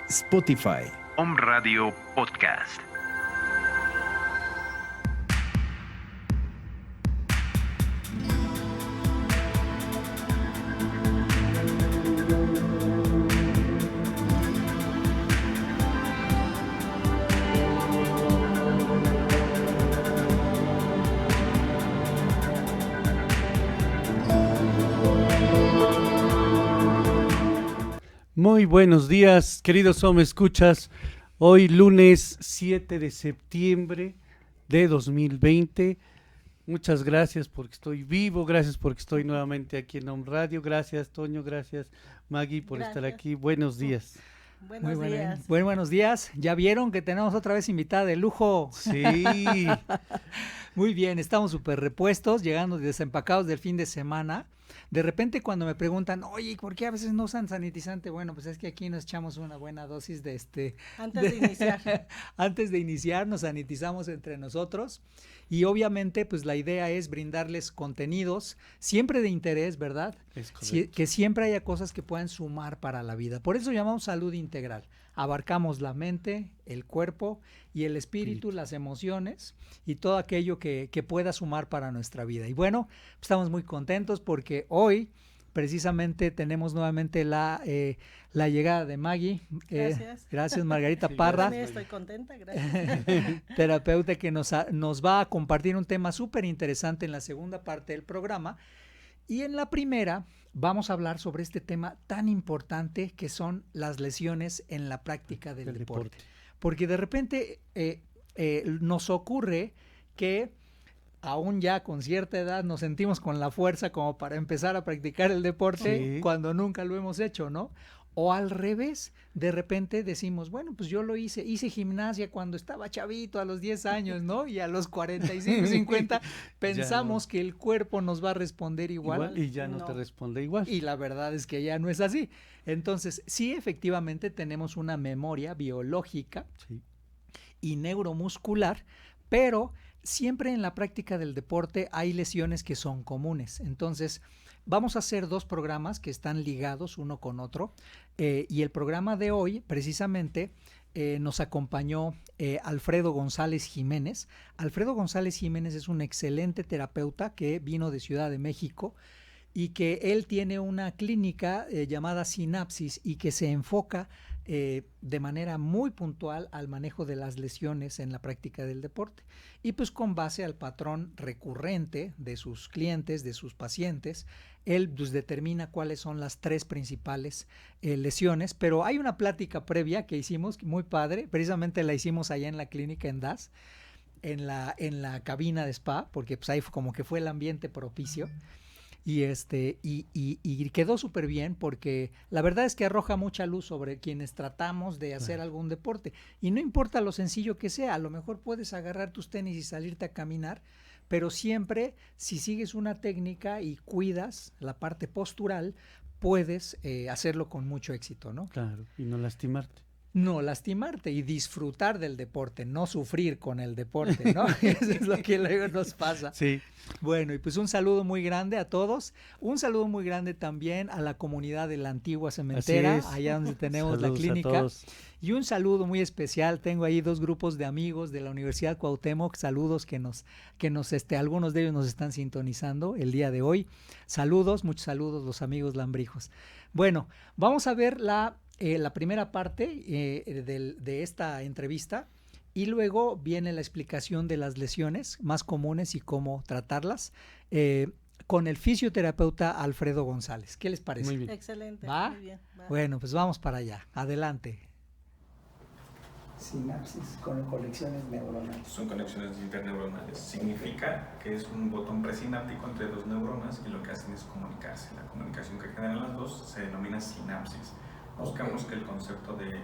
Spotify. Om Radio Podcast. Muy buenos días, queridos Home Escuchas. Hoy lunes 7 de septiembre de 2020. Muchas gracias porque estoy vivo, gracias porque estoy nuevamente aquí en Home Radio. Gracias, Toño, gracias, Maggie, por estar aquí. Buenos días. Buenos días. Buenos días. ¿Ya vieron que tenemos otra vez invitada de lujo? Sí. Muy bien, estamos súper repuestos, llegando desempacados del fin de semana. De repente cuando me preguntan, oye, ¿por qué a veces no usan sanitizante? Bueno, pues es que aquí nos echamos una buena dosis de Antes de iniciar. Antes de iniciar nos sanitizamos entre nosotros y obviamente pues la idea es brindarles contenidos siempre de interés, ¿verdad? Es correcto. Que siempre haya cosas que puedan sumar para la vida. Por eso llamamos salud integral. Abarcamos la mente, el cuerpo y el espíritu, las emociones y todo aquello que pueda sumar para nuestra vida. Y bueno, estamos muy contentos porque hoy precisamente tenemos nuevamente la llegada de Maggie. Gracias. Gracias, Margarita Sí, Parra. También estoy contenta, gracias. Terapeuta que nos va a compartir un tema súper interesante en la segunda parte del programa. Y en la primera vamos a hablar sobre este tema tan importante que son las lesiones en la práctica del deporte. Porque de repente nos ocurre que aún ya con cierta edad nos sentimos con la fuerza como para empezar a practicar el deporte cuando nunca lo hemos hecho, ¿no? O al revés, de repente decimos, bueno, pues yo lo hice gimnasia cuando estaba chavito a los 10 años, ¿no? Y a los 45, 50 pensamos que el cuerpo nos va a responder igual. Y ya no te responde igual. Y la verdad es que ya no es así. Entonces, sí, efectivamente tenemos una memoria biológica y neuromuscular, pero siempre en la práctica del deporte hay lesiones que son comunes. Entonces, vamos a hacer dos programas que están ligados uno con otro y el programa de hoy precisamente nos acompañó Alfredo González Jiménez. Alfredo González Jiménez es un excelente terapeuta que vino de Ciudad de México y que él tiene una clínica llamada Sinapsis y que se enfoca de manera muy puntual al manejo de las lesiones en la práctica del deporte y pues con base al patrón recurrente de sus clientes, de sus pacientes, él pues determina cuáles son las tres principales lesiones, pero hay una plática previa que hicimos muy padre, precisamente la hicimos allá en la clínica en DAS, en la cabina de spa, porque pues ahí como que fue el ambiente propicio. Y quedó súper bien porque la verdad es que arroja mucha luz sobre quienes tratamos de hacer algún deporte y no importa lo sencillo que sea, a lo mejor puedes agarrar tus tenis y salirte a caminar, pero siempre si sigues una técnica y cuidas la parte postural puedes hacerlo con mucho éxito, ¿no? Claro, y no lastimarte. No lastimarte y disfrutar del deporte, no sufrir con el deporte, ¿no? Eso es lo que luego nos pasa. Sí. Bueno, y pues un saludo muy grande a todos, un saludo muy grande también a la comunidad de la Antigua Cementera, allá donde tenemos la clínica, y un saludo muy especial, tengo ahí dos grupos de amigos de la Universidad Cuauhtémoc, saludos que nos algunos de ellos nos están sintonizando el día de hoy, saludos, muchos saludos los amigos lambrijos. Bueno, vamos a ver la primera parte de esta entrevista y luego viene la explicación de las lesiones más comunes y cómo tratarlas con el fisioterapeuta Alfredo González. ¿Qué les parece? Muy bien. Excelente. ¿Va? Muy bien. Va. Bueno, pues vamos para allá. Adelante. Sinapsis con conexiones neuronales. Son conexiones interneuronales. Significa que es un botón presináptico entre dos neuronas y lo que hacen es comunicarse. La comunicación que generan las dos se denomina sinapsis. Buscamos que el concepto del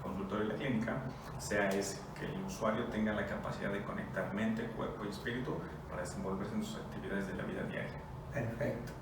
consultorio y la clínica sea ese, que el usuario tenga la capacidad de conectar mente, cuerpo y espíritu para desenvolverse en sus actividades de la vida diaria. Perfecto.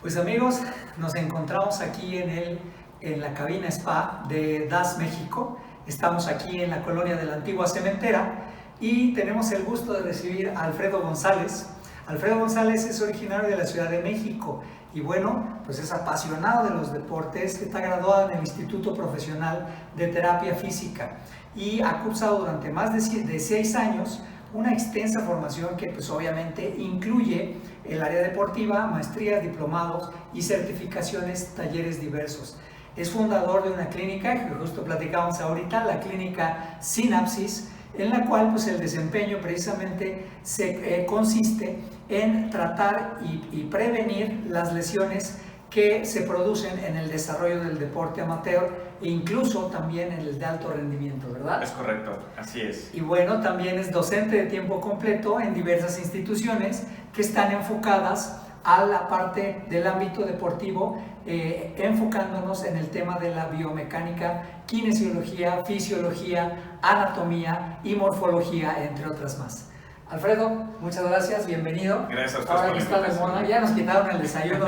Pues amigos, nos encontramos aquí en la cabina spa de DAS México. Estamos aquí en la colonia de la Antigua Cementera y tenemos el gusto de recibir a Alfredo González. Alfredo González es originario de la Ciudad de México y bueno, pues es apasionado de los deportes, está graduado en el Instituto Profesional de Terapia Física y ha cursado durante más de 6 años una extensa formación que pues obviamente incluye el área deportiva, maestrías, diplomados y certificaciones, talleres diversos. Es fundador de una clínica que justo platicamos ahorita, la clínica Sinapsis, en la cual pues el desempeño precisamente consiste en tratar y prevenir las lesiones que se producen en el desarrollo del deporte amateur e incluso también en el de alto rendimiento, ¿verdad? Es correcto, así es. Y bueno, también es docente de tiempo completo en diversas instituciones que están enfocadas a la parte del ámbito deportivo, enfocándonos en el tema de la biomecánica, kinesiología, fisiología, anatomía y morfología, entre otras más. Alfredo, muchas gracias, bienvenido. Gracias a ustedes. Ahora que está de moda, ya nos quitaron el desayuno,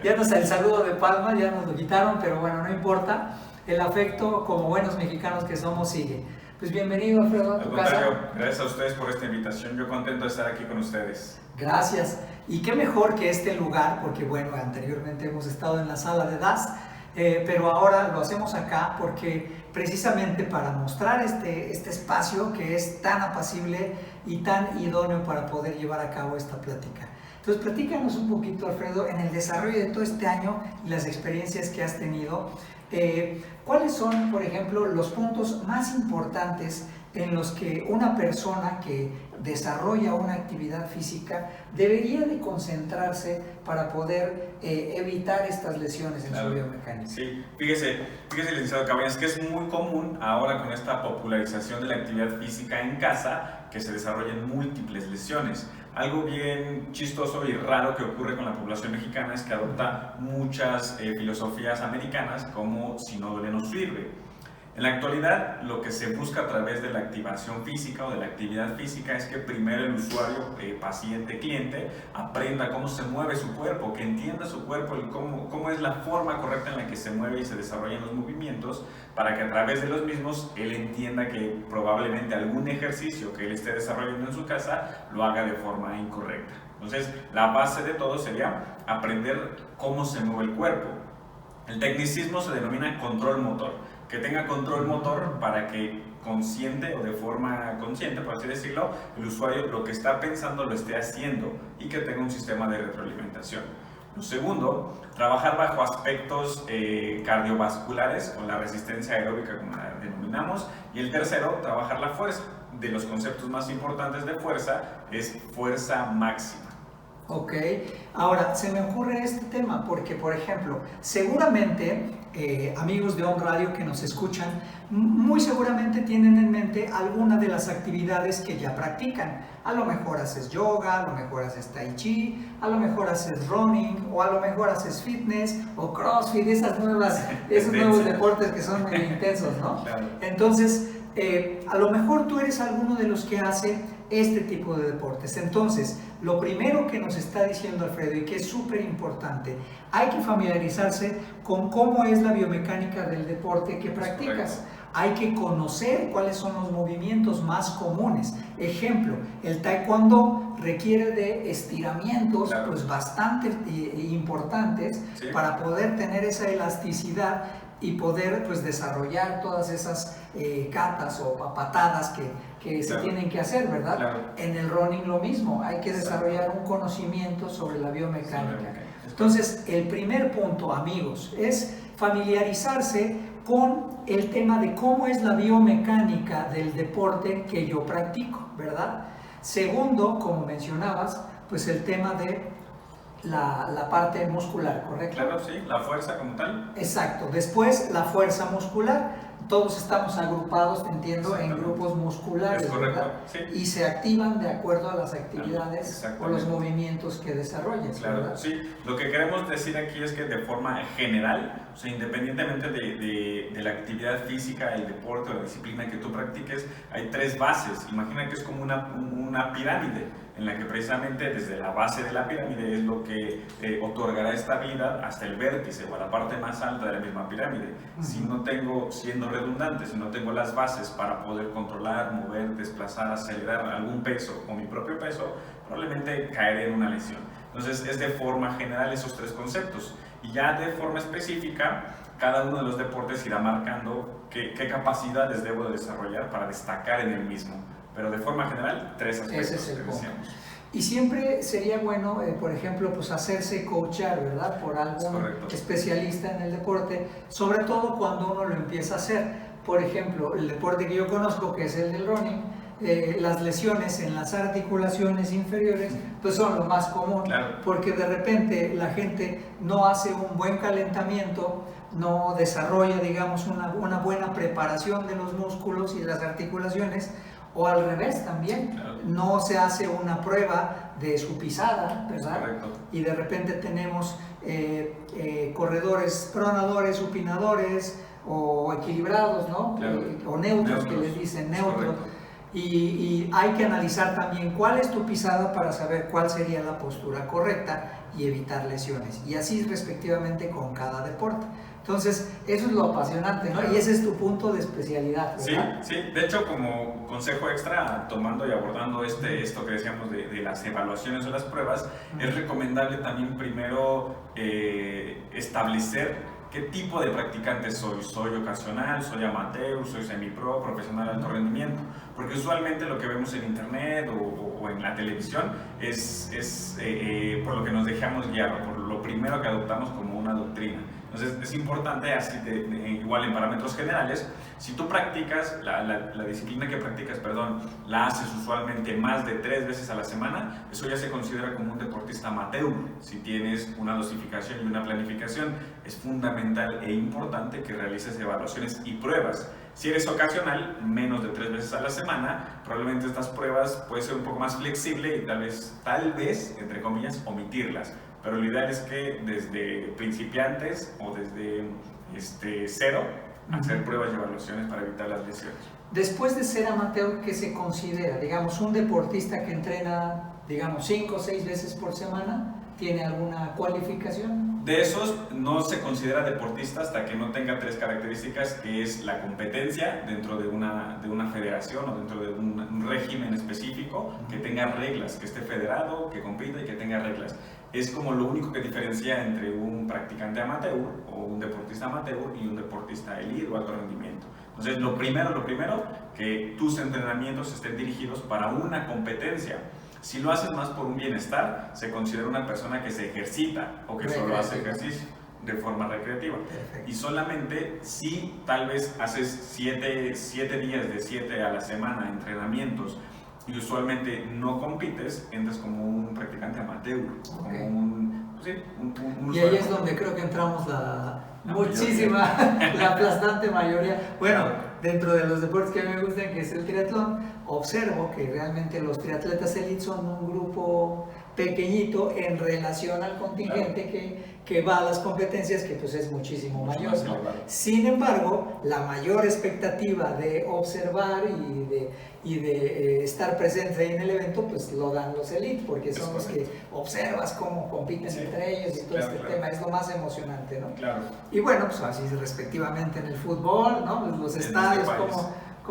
ya nos el saludo de palma, ya nos lo quitaron, pero bueno, no importa, el afecto como buenos mexicanos que somos sigue. Pues bienvenido, Alfredo, a tu casa. Al contrario, gracias a ustedes por esta invitación, yo contento de estar aquí con ustedes. Gracias, y qué mejor que este lugar, porque bueno, anteriormente hemos estado en la sala de DAS, pero ahora lo hacemos acá porque precisamente para mostrar este espacio que es tan apacible y tan idóneo para poder llevar a cabo esta plática. Entonces, platícanos un poquito, Alfredo, en el desarrollo de todo este año y las experiencias que has tenido. ¿Cuáles son, por ejemplo, los puntos más importantes en los que una persona que desarrolla una actividad física debería de concentrarse para poder evitar estas lesiones en su biomecánica? Sí, fíjese, licenciado Cabañas, que es muy común ahora con esta popularización de la actividad física en casa que se desarrollen múltiples lesiones. Algo bien chistoso y raro que ocurre con la población mexicana es que adopta muchas filosofías americanas como si no duele no sirve. En la actualidad, lo que se busca a través de la activación física o de la actividad física es que primero el usuario, paciente, cliente, aprenda cómo se mueve su cuerpo, que entienda su cuerpo, cómo es la forma correcta en la que se mueve y se desarrollan los movimientos, para que a través de los mismos él entienda que probablemente algún ejercicio que él esté desarrollando en su casa lo haga de forma incorrecta. Entonces, la base de todo sería aprender cómo se mueve el cuerpo. El tecnicismo se denomina control motor. Que tenga control motor para que consciente o de forma consciente, por así decirlo, el usuario lo que está pensando lo esté haciendo y que tenga un sistema de retroalimentación. Lo segundo, trabajar bajo aspectos cardiovasculares con la resistencia aeróbica, como la denominamos. Y el tercero, trabajar la fuerza. De los conceptos más importantes de fuerza es fuerza máxima. Ok, ahora se me ocurre este tema porque, por ejemplo, seguramente amigos de On Radio que nos escuchan, muy seguramente tienen en mente alguna de las actividades que ya practican. A lo mejor haces yoga, a lo mejor haces tai chi, a lo mejor haces running, o a lo mejor haces fitness o crossfit, esos nuevos deportes que son muy intensos, ¿no? Claro. Entonces, a lo mejor tú eres alguno de los que hace este tipo de deportes. Entonces, lo primero que nos está diciendo Alfredo y que es súper importante, hay que familiarizarse con cómo es la biomecánica del deporte que practicas. Hay que conocer cuáles son los movimientos más comunes. Ejemplo, el taekwondo requiere de estiramientos pues bastante importantes para poder tener esa elasticidad y poder pues desarrollar todas esas katas o patadas que se tienen que hacer, ¿verdad? Claro. En el running lo mismo, hay que desarrollar un conocimiento sobre la biomecánica. Entonces, el primer punto, amigos, es familiarizarse con el tema de cómo es la biomecánica del deporte que yo practico, ¿verdad? Segundo, como mencionabas, pues el tema de la parte muscular, ¿correcto? Claro, sí, la fuerza como tal. Exacto. Después, la fuerza muscular. Todos estamos agrupados, te entiendo, en grupos musculares, es correcto, ¿verdad? Sí. Y se activan de acuerdo a las actividades o los movimientos que desarrolles, claro, ¿verdad? Sí. Lo que queremos decir aquí es que de forma general, o sea, independientemente de la actividad física, el deporte o la disciplina que tú practiques, hay tres bases. Imagina que es como una pirámide. en la que precisamente desde la base de la pirámide es lo que otorgará estabilidad hasta el vértice o a la parte más alta de la misma pirámide. Si no tengo, siendo redundante, si no tengo las bases para poder controlar, mover, desplazar, acelerar algún peso o mi propio peso, probablemente caeré en una lesión. Entonces es de forma general esos tres conceptos, y ya de forma específica cada uno de los deportes irá marcando qué capacidades debo de desarrollar para destacar en el mismo, pero de forma general tres aspectos. Ese es el que punto. decíamos. Y siempre sería bueno, por ejemplo, pues hacerse coachar, ¿verdad? Por algún especialista en el deporte, sobre todo cuando uno lo empieza a hacer. Por ejemplo, el deporte que yo conozco, que es el del running, las lesiones en las articulaciones inferiores pues son lo más común, claro, porque de repente la gente no hace un buen calentamiento, no desarrolla, digamos, una buena preparación de los músculos y de las articulaciones, o al revés también, claro, no se hace una prueba de su pisada, ¿verdad? Correcto. Y de repente tenemos corredores, pronadores, supinadores o equilibrados, ¿no? Claro. O neutros, que les dicen neutros. Y hay que analizar también cuál es tu pisada para saber cuál sería la postura correcta y evitar lesiones. Y así respectivamente con cada deporte. Entonces, eso es lo apasionante, ¿no? Y ese es tu punto de especialidad, ¿verdad? Sí, sí. De hecho, como consejo extra, tomando y abordando esto que decíamos de las evaluaciones o las pruebas, es recomendable también primero establecer qué tipo de practicante soy. ¿Soy ocasional? ¿Soy amateur? ¿Soy semipro? ¿Profesional de alto rendimiento? Porque usualmente lo que vemos en internet o en la televisión es por lo que nos dejamos guiar, o por lo primero que adoptamos como una doctrina. Entonces es importante, así igual en parámetros generales, si tú practicas, la disciplina que practicas, la haces usualmente más de 3 veces a la semana, eso ya se considera como un deportista amateur. Si tienes una dosificación y una planificación, es fundamental e importante que realices evaluaciones y pruebas. Si eres ocasional, menos de 3 veces a la semana, probablemente estas pruebas puede ser un poco más flexible y tal vez, entre comillas, omitirlas. Pero lo ideal es que desde principiantes o desde cero, hacer pruebas y evaluaciones para evitar las lesiones. Después de ser amateur, ¿qué se considera? Digamos, un deportista que entrena, digamos, 5 o 6 veces por semana, ¿tiene alguna cualificación? De esos no se considera deportista hasta que no tenga 3 características, que es la competencia dentro de una federación o dentro de un régimen específico, que tenga reglas, que esté federado, que compita y que tenga reglas. Es como lo único que diferencia entre un practicante amateur o un deportista amateur y un deportista elite o alto rendimiento. Entonces, lo primero, que tus entrenamientos estén dirigidos para una competencia. Si lo haces más por un bienestar, se considera una persona que se ejercita o que solo hace ejercicio de forma recreativa. Perfecto. Y solamente si tal vez haces 7 días de 7 a la semana entrenamientos y usualmente no compites, entras como un practicante amateur, como un y ahí es donde creo que entramos la aplastante mayoría. Bueno, dentro de los deportes que a mí me gustan, que es el triatlón, observo que realmente los triatletas elite son un grupo pequeñito en relación al contingente que va a las competencias, que pues es muchísimo mayor, ¿no? Sin embargo, la mayor expectativa de observar y de estar presentes ahí en el evento, pues lo dan los elite, porque son los que observas cómo compiten entre ellos y todo este tema, es lo más emocionante, ¿no? Claro. Y bueno, pues así respectivamente en el fútbol, ¿no? Pues los estadios,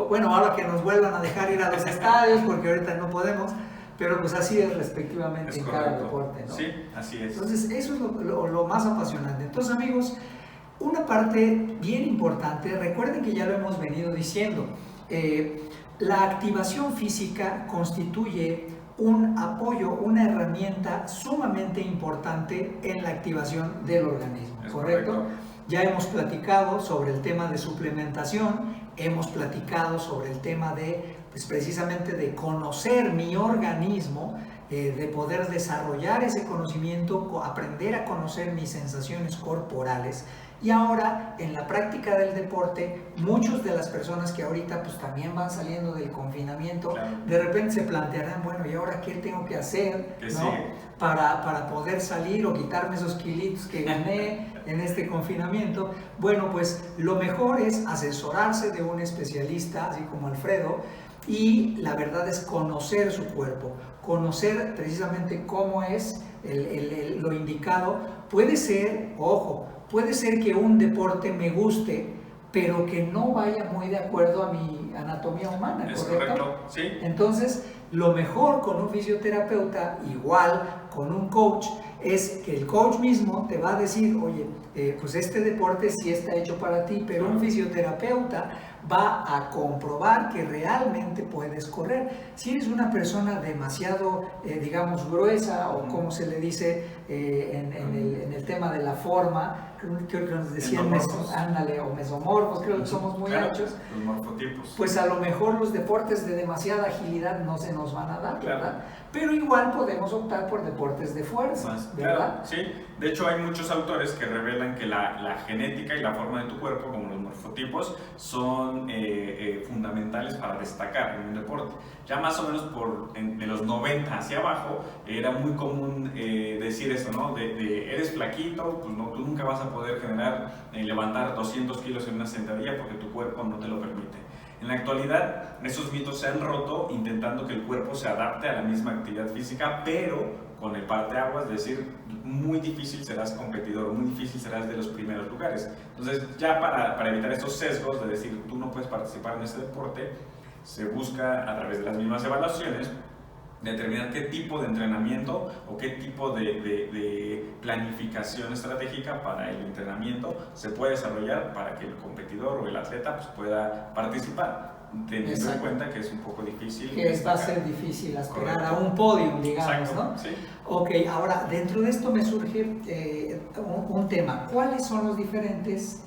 bueno, ahora que nos vuelvan a dejar ir a los estadios, porque ahorita no podemos, pero pues así es respectivamente en cada deporte, ¿no? Sí, así es. Entonces eso es lo más apasionante. Entonces, amigos, una parte bien importante, recuerden que ya lo hemos venido diciendo, la activación física constituye un apoyo, una herramienta sumamente importante en la activación del organismo, ¿correcto? Ya hemos platicado sobre el tema de suplementación, hemos platicado sobre el tema de, pues precisamente de conocer mi organismo, de poder desarrollar ese conocimiento, aprender a conocer mis sensaciones corporales. Y ahora, en la práctica del deporte, muchas de las personas que ahorita pues también van saliendo del confinamiento, de repente se plantearán, bueno, ¿y ahora qué tengo que hacer, ¿no? para poder salir o quitarme esos kilitos que gané en este confinamiento? Bueno, pues lo mejor es asesorarse de un especialista, así como Alfredo, y la verdad es conocer su cuerpo, conocer precisamente cómo es lo indicado. Puede ser, ojo, puede ser que un deporte me guste, pero que no vaya muy de acuerdo a mi anatomía humana, Es ¿correcto? correcto, sí. Entonces, lo mejor con un fisioterapeuta, igual con un coach, es que el coach mismo te va a decir, oye, pues este deporte sí está hecho para ti, pero un fisioterapeuta va a comprobar que realmente puedes correr. Si eres una persona demasiado, digamos, gruesa, o como se le dice en el tema de la forma, creo que nos decían ándale, o mesomorfos, creo que somos muy anchos, los morfotipos. pues a lo mejor los deportes de demasiada agilidad no se nos van a dar, ¿verdad? Pero igual podemos optar por deportes de fuerza, ¿verdad? Claro, sí. De hecho, hay muchos autores que revelan que la genética y la forma de tu cuerpo, como los morfotipos, son fundamentales para destacar en un deporte. Ya más o menos de los 90 hacia abajo, era muy común decir eso, ¿no? Eres flaquito, pues no, tú nunca vas a poder levantar 200 kilos en una sentadilla porque tu cuerpo no te lo permite. En la actualidad, esos mitos se han roto intentando que el cuerpo se adapte a la misma actividad física, pero con el parteaguas, es decir, muy difícil serás competidor, muy difícil serás de los primeros lugares. Entonces, ya para evitar esos sesgos de decir tú no puedes participar en este deporte, se busca a través de las mismas evaluaciones determinar qué tipo de entrenamiento o qué tipo de planificación estratégica para el entrenamiento se puede desarrollar para que el competidor o el atleta pues, pueda participar, teniendo en cuenta que es un poco difícil. Que va a ser difícil aspirar a un podio, digamos, exacto, ¿no? Sí. Ok, ahora, dentro de esto me surge un tema. ¿Cuáles son los diferentes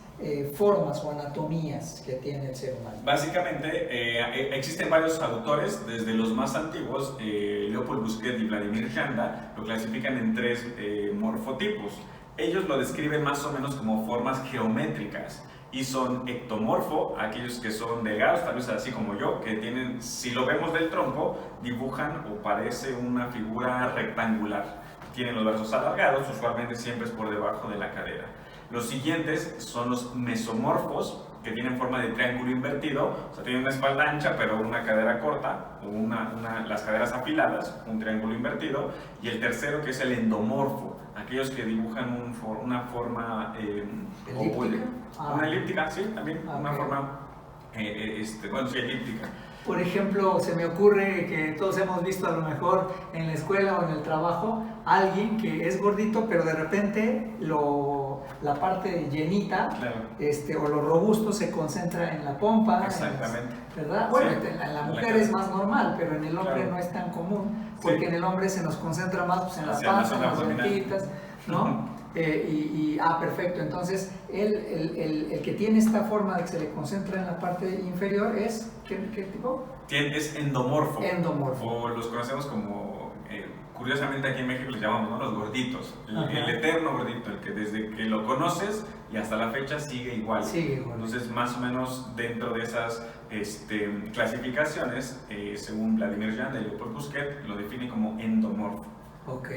formas o anatomías que tiene el ser humano? Básicamente existen varios autores, desde los más antiguos, Leopold Busquet y Vladimir Janda, lo clasifican en 3 morfotipos. Ellos lo describen más o menos como formas geométricas y son ectomorfo, aquellos que son delgados, tal vez así como yo, que tienen, si lo vemos del tronco, dibujan o parece una figura rectangular. Tienen los brazos alargados, usualmente siempre es por debajo de la cadera. Los siguientes son los mesomorfos, que tienen forma de triángulo invertido, o sea, tienen una espalda ancha pero una cadera corta, o las caderas afiladas, un triángulo invertido. Y el tercero, que es el endomorfo, aquellos que dibujan una forma ¿elíptica? Una elíptica, sí, también, una Okay. forma, bueno, sí, elíptica. Por ejemplo, se me ocurre que todos hemos visto a lo mejor en la escuela o en el trabajo alguien que es gordito, pero de repente la parte llenita, Claro. O lo robusto se concentra en la pompa. Exactamente. ¿Verdad? Bueno, Sí. en la mujer es más normal, pero en el hombre Claro. no es tan común, porque Sí. en el hombre se nos concentra más pues, en la Hacia la panza, en zona las abdominal. ventitas, ¿no? Perfecto. Entonces, el que tiene esta forma de que se le concentra en la parte inferior es, ¿qué tipo? Es endomorfo. Endomorfo. O los conocemos como, curiosamente aquí en México les llamamos, ¿no? Los gorditos. Ajá. El eterno gordito, el que desde que lo conoces y hasta la fecha sigue igual. Sigue igual. Entonces, más o menos dentro de esas clasificaciones, según Vladimir Janda y Leopold Busquet, lo define como endomorfo. Ok.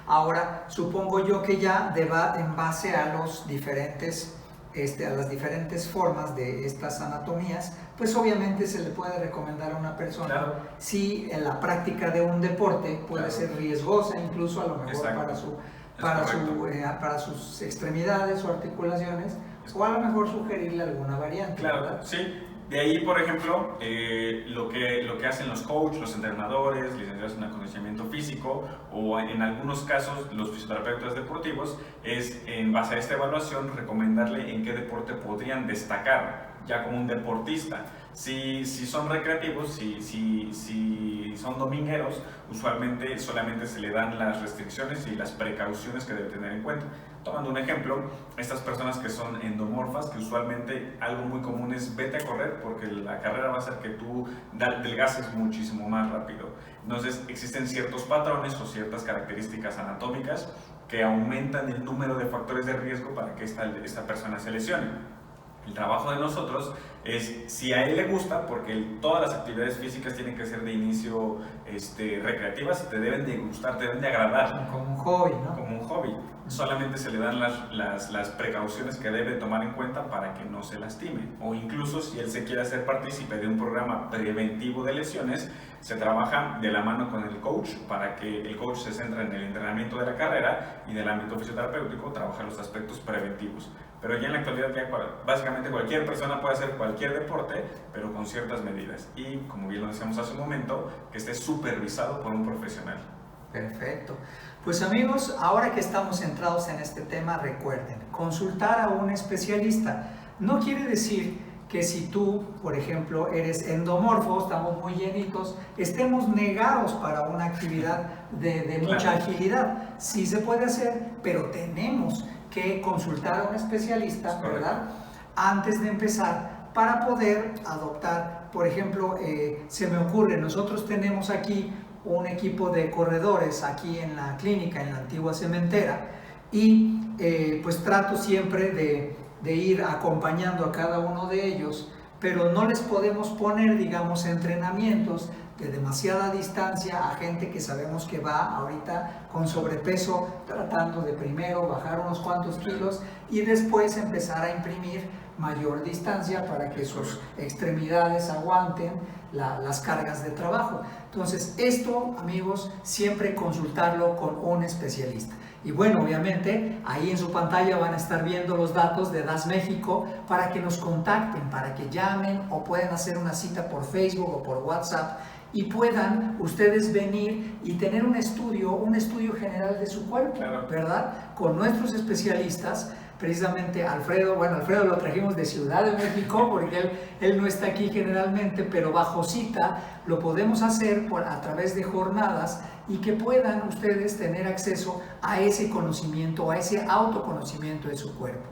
Ahora, supongo yo que ya en base a los diferentes, a las diferentes formas de estas anatomías, pues obviamente se le puede recomendar a una persona Claro. si en la práctica de un deporte puede Claro. ser riesgosa, incluso a lo mejor Exacto. para sus extremidades o articulaciones, o a lo mejor sugerirle alguna variante, Claro, ¿verdad? sí. De ahí, por ejemplo, lo que hacen los coaches, los entrenadores, licenciados en acondicionamiento físico o en algunos casos los fisioterapeutas deportivos, es en base a esta evaluación recomendarle en qué deporte podrían destacar ya como un deportista. Si son recreativos, si son domingueros, usualmente solamente se le dan las restricciones y las precauciones que debe tener en cuenta. Tomando un ejemplo, estas personas que son endomorfas, que usualmente algo muy común es vete a correr porque la carrera va a hacer que tú delgaces muchísimo más rápido. Entonces existen ciertos patrones o ciertas características anatómicas que aumentan el número de factores de riesgo para que esta persona se lesione. El trabajo de nosotros es, si a él le gusta, porque todas las actividades físicas tienen que ser de inicio recreativas y te deben de gustar, te deben de agradar. Como un hobby, ¿no? Como un hobby. Solamente se le dan las precauciones que debe tomar en cuenta para que no se lastime. O incluso si él se quiere hacer partícipe de un programa preventivo de lesiones, se trabaja de la mano con el coach para que el coach se centre en el entrenamiento de la carrera y del ámbito fisioterapéutico trabaja los aspectos preventivos. Pero ya en la actualidad ya básicamente cualquier persona puede hacer cualquier deporte, pero con ciertas medidas. Y como bien lo decíamos hace un momento, que esté supervisado por un profesional. Perfecto. Pues amigos, ahora que estamos centrados en este tema, recuerden, consultar a un especialista. No quiere decir que si tú, por ejemplo, eres endomorfo, estamos muy llenitos, estemos negados para una actividad de mucha agilidad. Sí se puede hacer, pero tenemos que consultar a un especialista, ¿verdad? Antes de empezar, para poder adoptar, por ejemplo, se me ocurre, nosotros tenemos aquí un equipo de corredores aquí en la clínica, en la antigua cementera, y pues trato siempre de ir acompañando a cada uno de ellos, pero no les podemos poner, digamos, entrenamientos de demasiada distancia a gente que sabemos que va ahorita con sobrepeso, tratando de primero bajar unos cuantos kilos y después empezar a imprimir mayor distancia para que sus extremidades aguanten las cargas de trabajo. Entonces, esto, amigos, siempre consultarlo con un especialista. Y bueno, obviamente, ahí en su pantalla van a estar viendo los datos de DAS México para que nos contacten, para que llamen o puedan hacer una cita por Facebook o por WhatsApp y puedan ustedes venir y tener un estudio general de su cuerpo, ¿verdad? Con nuestros especialistas. Precisamente Alfredo lo trajimos de Ciudad de México porque él no está aquí generalmente, pero bajo cita lo podemos hacer a través de jornadas y que puedan ustedes tener acceso a ese conocimiento, a ese autoconocimiento de su cuerpo,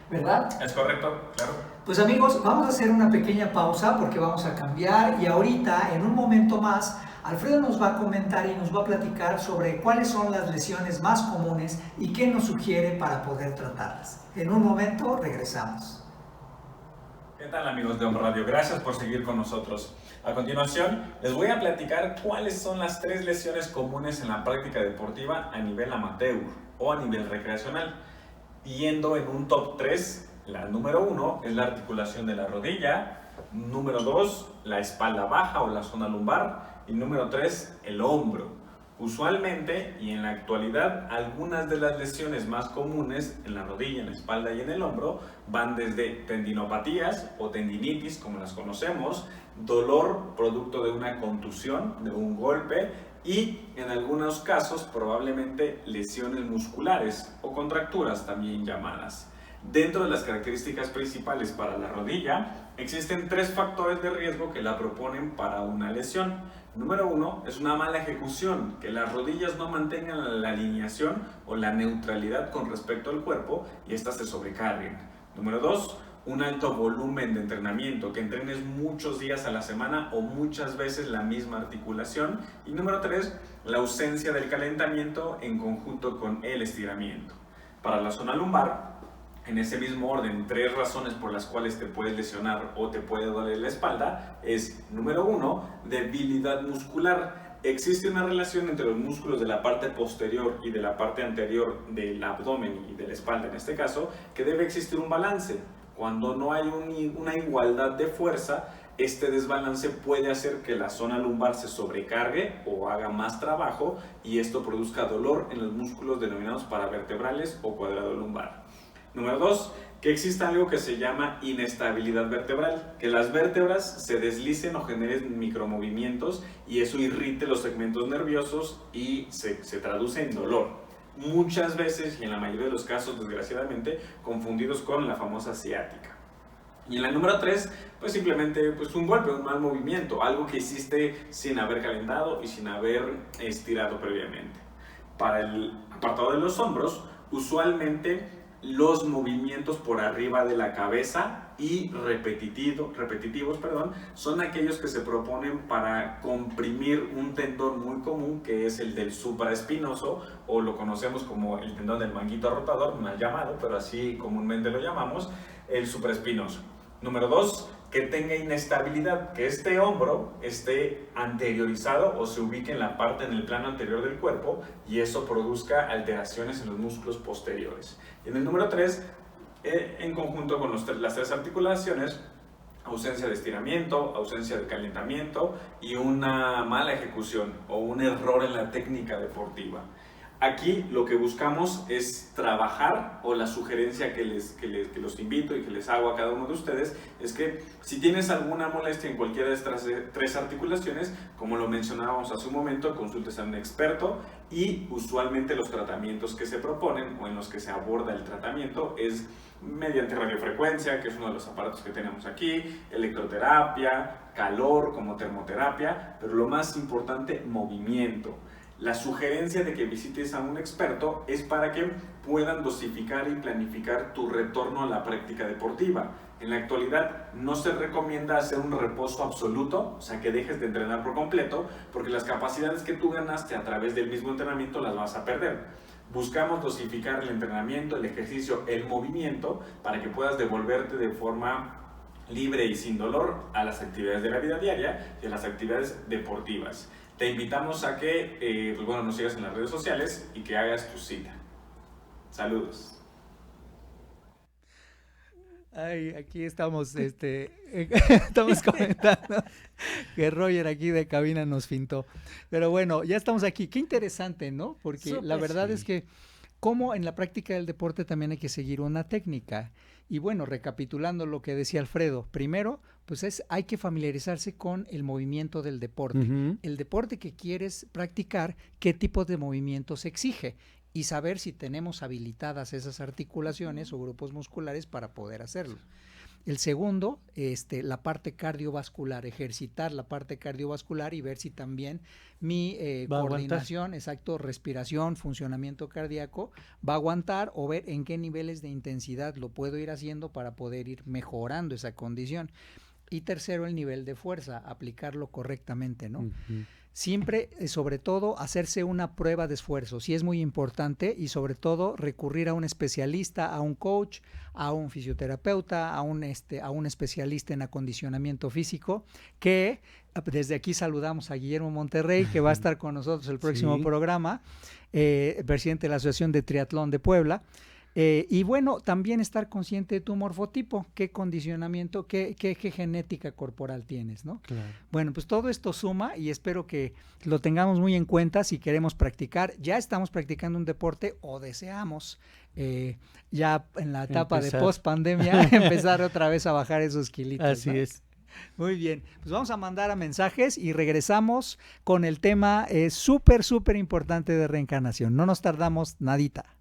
¿verdad? Es correcto, claro. Pues amigos, vamos a hacer una pequeña pausa porque vamos a cambiar y ahorita, en un momento más, Alfredo nos va a comentar y nos va a platicar sobre cuáles son las lesiones más comunes y qué nos sugiere para poder tratarlas. En un momento regresamos. ¿Qué tal, amigos de Home Radio? Gracias por seguir con nosotros. A continuación, les voy a platicar cuáles son las 3 lesiones comunes en la práctica deportiva a nivel amateur o a nivel recreacional. Yendo en un top 3, la número 1 es la articulación de la rodilla, número 2, la espalda baja o la zona lumbar, y número 3, el hombro. Usualmente y en la actualidad, algunas de las lesiones más comunes en la rodilla, en la espalda y en el hombro van desde tendinopatías o tendinitis, como las conocemos, dolor producto de una contusión, de un golpe, y en algunos casos probablemente lesiones musculares o contracturas también llamadas. Dentro de las características principales para la rodilla, existen 3 factores de riesgo que la proponen para una lesión. Número 1 es una mala ejecución, que las rodillas no mantengan la alineación o la neutralidad con respecto al cuerpo y éstas se sobrecarguen. Número 2, un alto volumen de entrenamiento, que entrenes muchos días a la semana o muchas veces la misma articulación. Y número 3, la ausencia del calentamiento en conjunto con el estiramiento. Para la zona lumbar, en ese mismo orden, 3 razones por las cuales te puedes lesionar o te puede doler la espalda es, número 1, debilidad muscular. Existe una relación entre los músculos de la parte posterior y de la parte anterior del abdomen y de la espalda en este caso, que debe existir un balance. Cuando no hay una igualdad de fuerza, este desbalance puede hacer que la zona lumbar se sobrecargue o haga más trabajo y esto produzca dolor en los músculos denominados paravertebrales o cuadrado lumbar. Número 2, que exista algo que se llama inestabilidad vertebral, que las vértebras se deslicen o generen micromovimientos y eso irrite los segmentos nerviosos y se traduce en dolor. Muchas veces y en la mayoría de los casos, desgraciadamente, confundidos con la famosa ciática. Y en la número 3, pues simplemente un golpe, un mal movimiento, algo que hiciste sin haber calentado y sin haber estirado previamente. Para el apartado de los hombros, usualmente los movimientos por arriba de la cabeza y repetitivos, son aquellos que se proponen para comprimir un tendón muy común que es el del supraespinoso o lo conocemos como el tendón del manguito rotador, mal llamado, pero así comúnmente lo llamamos. el supraespinoso. Número 2, que tenga inestabilidad, que este hombro esté anteriorizado o se ubique en el plano anterior del cuerpo y eso produzca alteraciones en los músculos posteriores. Y en el número 3, en conjunto con las 3 articulaciones, ausencia de estiramiento, ausencia de calentamiento y una mala ejecución o un error en la técnica deportiva. Aquí lo que buscamos es trabajar, o la sugerencia que los invito y que les hago a cada uno de ustedes es que si tienes alguna molestia en cualquiera de estas 3 articulaciones, como lo mencionábamos hace un momento, consultes a un experto, y usualmente los tratamientos que se proponen o en los que se aborda el tratamiento es mediante radiofrecuencia, que es uno de los aparatos que tenemos aquí, electroterapia, calor como termoterapia, pero lo más importante, movimiento. La sugerencia de que visites a un experto es para que puedan dosificar y planificar tu retorno a la práctica deportiva. En la actualidad no se recomienda hacer un reposo absoluto, o sea que dejes de entrenar por completo, porque las capacidades que tú ganaste a través del mismo entrenamiento las vas a perder. Buscamos dosificar el entrenamiento, el ejercicio, el movimiento, para que puedas devolverte de forma libre y sin dolor a las actividades de la vida diaria y a las actividades deportivas. Te invitamos a que nos sigas en las redes sociales y que hagas tu cita. Saludos. Ay, aquí estamos, estamos comentando que Roger aquí de cabina nos fintó. Pero bueno, ya estamos aquí. Qué interesante, ¿no? Porque Súper, la verdad sí. es que como en la práctica del deporte también hay que seguir una técnica. Y bueno, recapitulando lo que decía Alfredo, primero, pues hay que familiarizarse con el movimiento del deporte. Ujú. El deporte que quieres practicar, qué tipo de movimientos exige y saber si tenemos habilitadas esas articulaciones o grupos musculares para poder hacerlo. El segundo, la parte cardiovascular, ejercitar la parte cardiovascular y ver si también mi Va a coordinación, exacto, respiración, funcionamiento cardíaco, va a aguantar, o ver en qué niveles de intensidad lo puedo ir haciendo para poder ir mejorando esa condición. Y tercero, el nivel de fuerza, aplicarlo correctamente, ¿no? Ujú. Siempre, sobre todo, hacerse una prueba de esfuerzo, sí es muy importante, y sobre todo recurrir a un especialista, a un coach, a un fisioterapeuta, a un especialista en acondicionamiento físico, que desde aquí saludamos a Guillermo Monterrey, que va a estar con nosotros el próximo Sí. programa, presidente de la Asociación de Triatlón de Puebla. Y bueno, también estar consciente de tu morfotipo, qué condicionamiento, qué genética corporal tienes, ¿no? Claro. Bueno, pues todo esto suma y espero que lo tengamos muy en cuenta si queremos practicar. Ya estamos practicando un deporte o deseamos ya en la etapa Empezar. de post-pandemia empezar otra vez a bajar esos kilitos. Así ¿no? es. Muy bien, pues vamos a mandar a mensajes y regresamos con el tema súper importante de reencarnación. No nos tardamos nadita.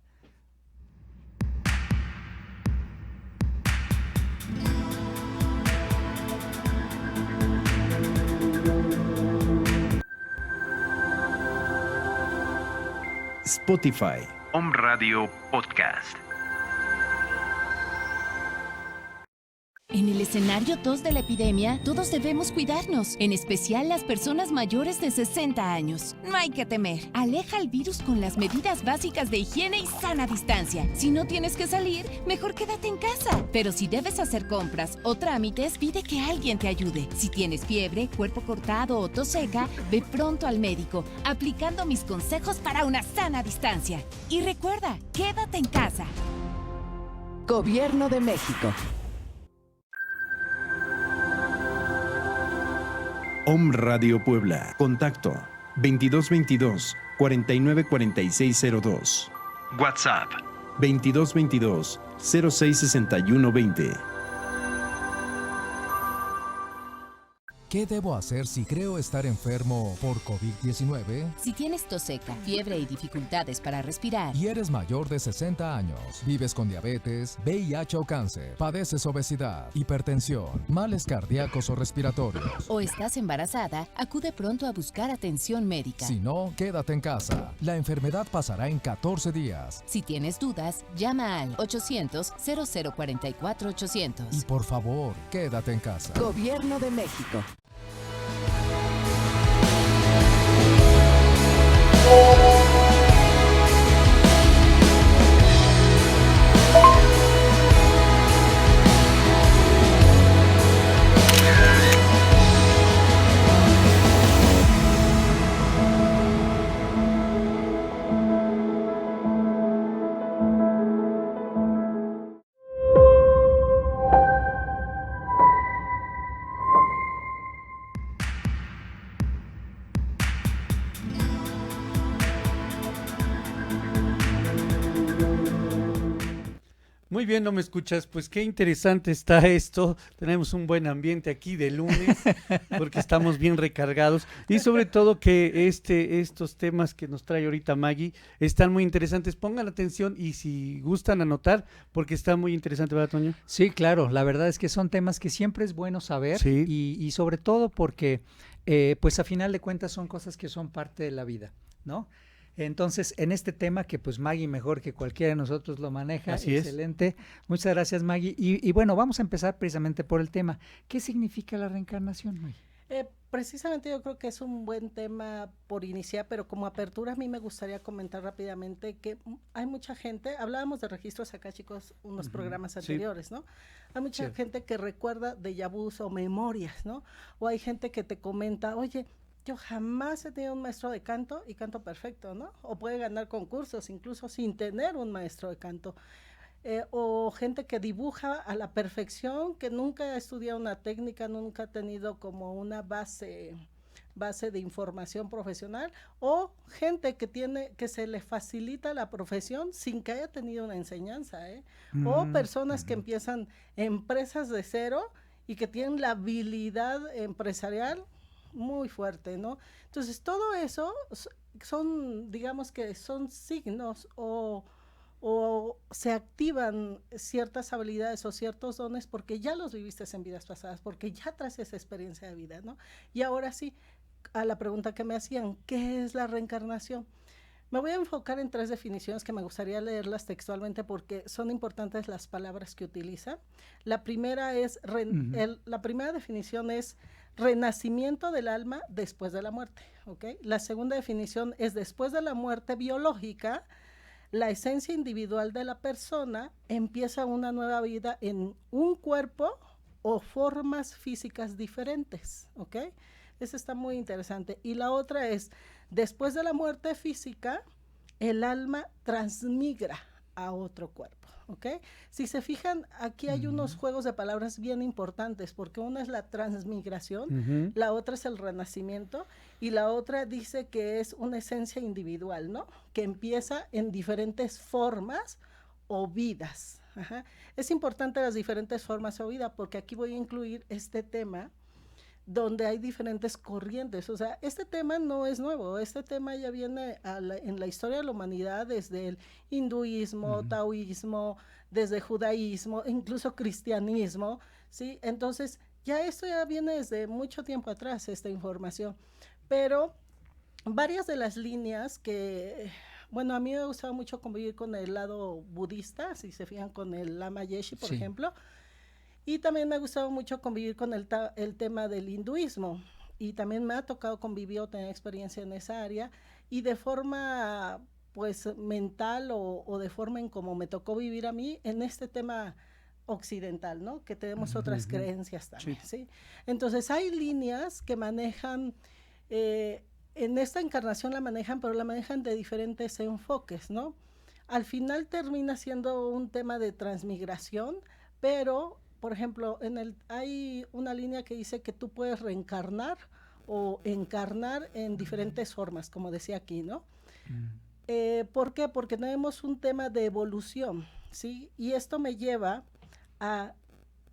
Spotify. Home Radio Podcast. En el escenario 2 de la epidemia, todos debemos cuidarnos, en especial las personas mayores de 60 años. No hay que temer. Aleja el virus con las medidas básicas de higiene y sana distancia. Si no tienes que salir, mejor quédate en casa. Pero si debes hacer compras o trámites, pide que alguien te ayude. Si tienes fiebre, cuerpo cortado o tos seca, ve pronto al médico, aplicando mis consejos para una sana distancia. Y recuerda, quédate en casa. Gobierno de México. Home Radio Puebla. Contacto 2222 494602. WhatsApp 2222 066120. ¿Qué debo hacer si creo estar enfermo por COVID-19? Si tienes tos seca, fiebre y dificultades para respirar, Y eres mayor de 60 años, vives con diabetes, VIH o cáncer, padeces obesidad, hipertensión, males cardíacos o respiratorios. o estás embarazada, acude pronto a buscar atención médica. Si no, quédate en casa. La enfermedad pasará en 14 días. Si tienes dudas, llama al 800-0044-800. Y por favor, quédate en casa. Gobierno de México. Muy bien, ¿no me escuchas? Pues qué interesante está esto. Tenemos un buen ambiente aquí de lunes porque estamos bien recargados y sobre todo que estos temas que nos trae ahorita Maggie están muy interesantes. Pongan atención y si gustan anotar porque está muy interesante, ¿verdad, Toño? Sí, claro, la verdad es que son temas que siempre es bueno saber Sí. y sobre todo porque pues a final de cuentas son cosas que son parte de la vida, ¿no? Entonces, en este tema que pues Maggie mejor que cualquiera de nosotros lo maneja, Así es. excelente. Muchas gracias, Maggie. Y bueno, vamos a empezar precisamente por el tema. ¿Qué significa la reencarnación, Maggie? Precisamente yo creo que es un buen tema por iniciar, pero como apertura a mí me gustaría comentar rápidamente que hay mucha gente, hablábamos de registros acá, chicos, unos programas sí. anteriores, ¿no? Hay mucha Cierto. gente que recuerda déjà vus o memorias, ¿no? O hay gente que te comenta, oye, yo jamás he tenido un maestro de canto y canto perfecto, ¿no? O puede ganar concursos incluso sin tener un maestro de canto. O gente que dibuja a la perfección, que nunca ha estudiado una técnica, nunca ha tenido como una base de información profesional, o gente que se le facilita la profesión sin que haya tenido una enseñanza, ¿eh? O personas que empiezan empresas de cero y que tienen la habilidad empresarial muy fuerte, ¿no? Entonces todo eso son, digamos que son signos o se activan ciertas habilidades o ciertos dones porque ya los viviste en vidas pasadas, porque ya traes esa experiencia de vida, ¿no? Y ahora sí, a la pregunta que me hacían, ¿qué es la reencarnación? Me voy a enfocar en 3 definiciones que me gustaría leerlas textualmente porque son importantes las palabras que utiliza. La primera es, la primera definición es renacimiento del alma después de la muerte, ¿ok? La segunda definición es después de la muerte biológica, la esencia individual de la persona empieza una nueva vida en un cuerpo o formas físicas diferentes, ¿ok? Eso está muy interesante. Y la otra es, después de la muerte física, el alma transmigra a otro cuerpo, ¿ok? Si se fijan, aquí hay unos juegos de palabras bien importantes, porque una es la transmigración, la otra es el renacimiento, y la otra dice que es una esencia individual, ¿no? Que empieza en diferentes formas o vidas. Ajá. Es importante las diferentes formas o vidas, porque aquí voy a incluir este tema donde hay diferentes corrientes. O sea, este tema no es nuevo, este tema ya viene en la historia de la humanidad desde el hinduismo, taoísmo, desde judaísmo, incluso cristianismo, ¿sí? Entonces, ya esto ya viene desde mucho tiempo atrás, esta información. Pero varias de las líneas que, bueno, a mí me ha gustado mucho convivir con el lado budista, si se fijan con el Lama Yeshe, por ejemplo, y también me ha gustado mucho convivir con el tema del hinduismo, y también me ha tocado convivir o tener experiencia en esa área, y de forma, pues, mental o de forma en como me tocó vivir a mí en este tema occidental, ¿no? Que tenemos otras creencias también, ¿sí? Entonces, hay líneas que manejan, en esta encarnación la manejan, pero la manejan de diferentes enfoques, ¿no? Al final termina siendo un tema de transmigración, pero por ejemplo, hay una línea que dice que tú puedes reencarnar o encarnar en diferentes formas, como decía aquí, ¿no? ¿Por qué? Porque tenemos un tema de evolución, ¿sí? Y esto me lleva a,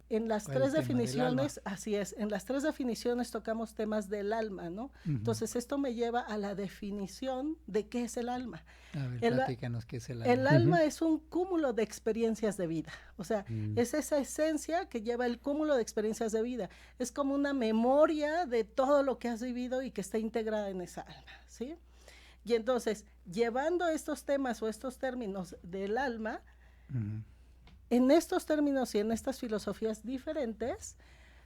en las 3 definiciones, así es, en las 3 definiciones tocamos temas del alma, ¿no? Entonces, esto me lleva a la definición de qué es el alma. A ver, platícanos qué es el alma. El alma es un cúmulo de experiencias de vida, o sea, es esa esencia que lleva el cúmulo de experiencias de vida. Es como una memoria de todo lo que has vivido y que está integrada en esa alma, ¿sí? Y entonces, llevando estos temas o estos términos del alma, en estos términos y en estas filosofías diferentes,